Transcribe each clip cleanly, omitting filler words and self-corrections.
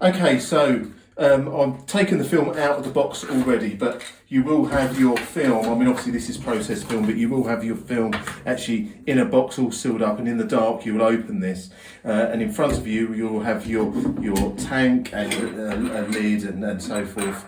Okay, so I've taken the film out of the box already, but you will have your film, I mean obviously this is processed film, but you will have your film actually in a box all sealed up, and in the dark you will open this and in front of you you'll have your tank and a lid and so forth.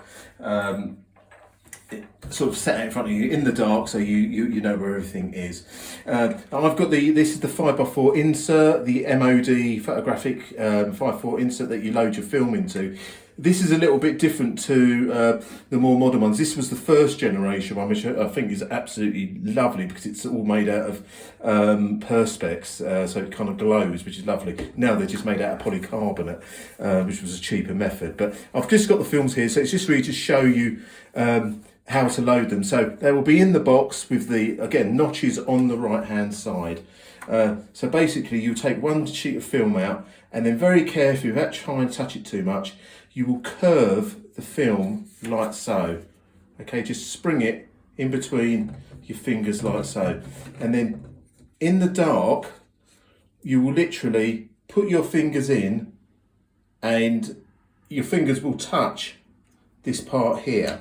Sort of set out in front of you in the dark, so you know where everything is. I've got this is the 5x4 insert, the MOD photographic 5x4 insert that you load your film into. This is a little bit different to the more modern ones. This was the first generation one, which I think is absolutely lovely because it's all made out of perspex, so it kind of glows, which is lovely. Now they're just made out of polycarbonate, which was a cheaper method. But I've just got the films here, so it's just really to show you how to load them. So they will be in the box with the, again, notches on the right hand side. So basically you take one sheet of film out and then very carefully, without trying to touch it too much, you will curve the film like so. Okay, just spring it in between your fingers like so. And then in the dark, you will literally put your fingers in and your fingers will touch this part here.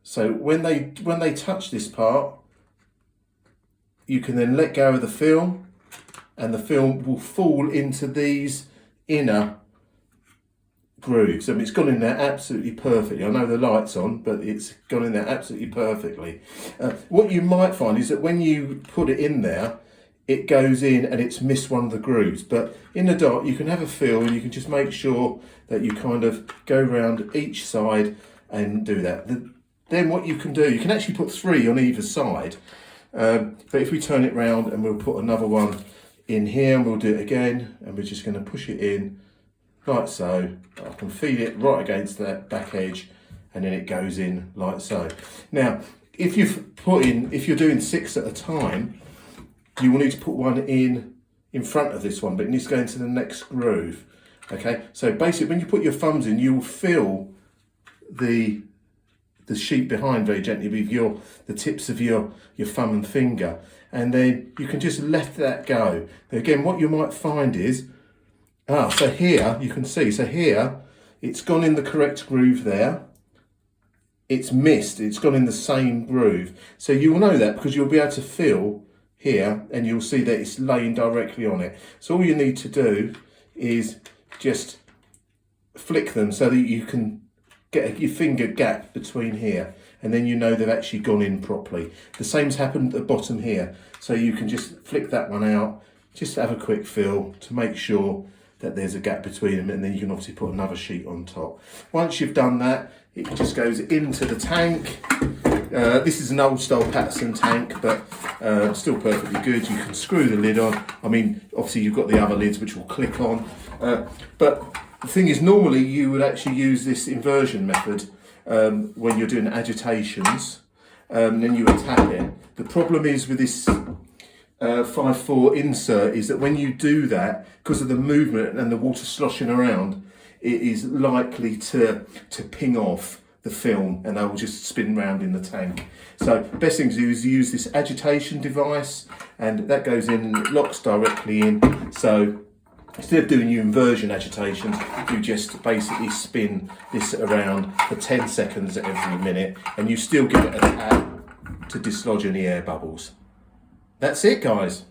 So when they touch this part, you can then let go of the film and the film will fall into these inner grooves. I mean, it's gone in there absolutely perfectly. I know the light's on, but it's gone in there absolutely perfectly. What you might find is that when you put it in there, it goes in and it's missed one of the grooves. But in the dark, you can have a feel and you can just make sure that you kind of go around each side and do that. Then what you can do, you can actually put 3 on either side. But if we turn it round and we'll put another one in here and we'll do it again, and we're just going to push it in like so. I can feel it right against that back edge and then it goes in like so. Now, if you're doing 6 at a time, you will need to put one in front of this one, but it needs to go into the next groove. Okay, so basically when you put your thumbs in, you will feel the sheet behind very gently with the tips of your thumb and finger, and then you can just let that go. Again, what you might find is, so here you can see, so here it's gone in the correct groove there. It's missed, it's gone in the same groove. So you will know that because you'll be able to feel here and you'll see that it's laying directly on it. So all you need to do is just flick them so that you can get your finger gap between here, and then you know they've actually gone in properly. The same's happened at the bottom here, so you can just flick that one out, just have a quick feel to make sure that there's a gap between them, and then you can obviously put another sheet on top. Once you've done that, it just goes into the tank. This is an old style Paterson tank, but still perfectly good. You can screw the lid on. I mean, obviously you've got the other lids which will click on, but the thing is, normally you would actually use this inversion method when you're doing agitations, then you would tap it. The problem is with this 5/4 insert is that when you do that, because of the movement and the water sloshing around, it is likely to ping off the film and they will just spin round in the tank. So best thing to do is use this agitation device, and that goes in and it locks directly in. So instead of doing your inversion agitations, you just basically spin this around for 10 seconds every minute, and you still give it a tap to dislodge any air bubbles. That's it, guys.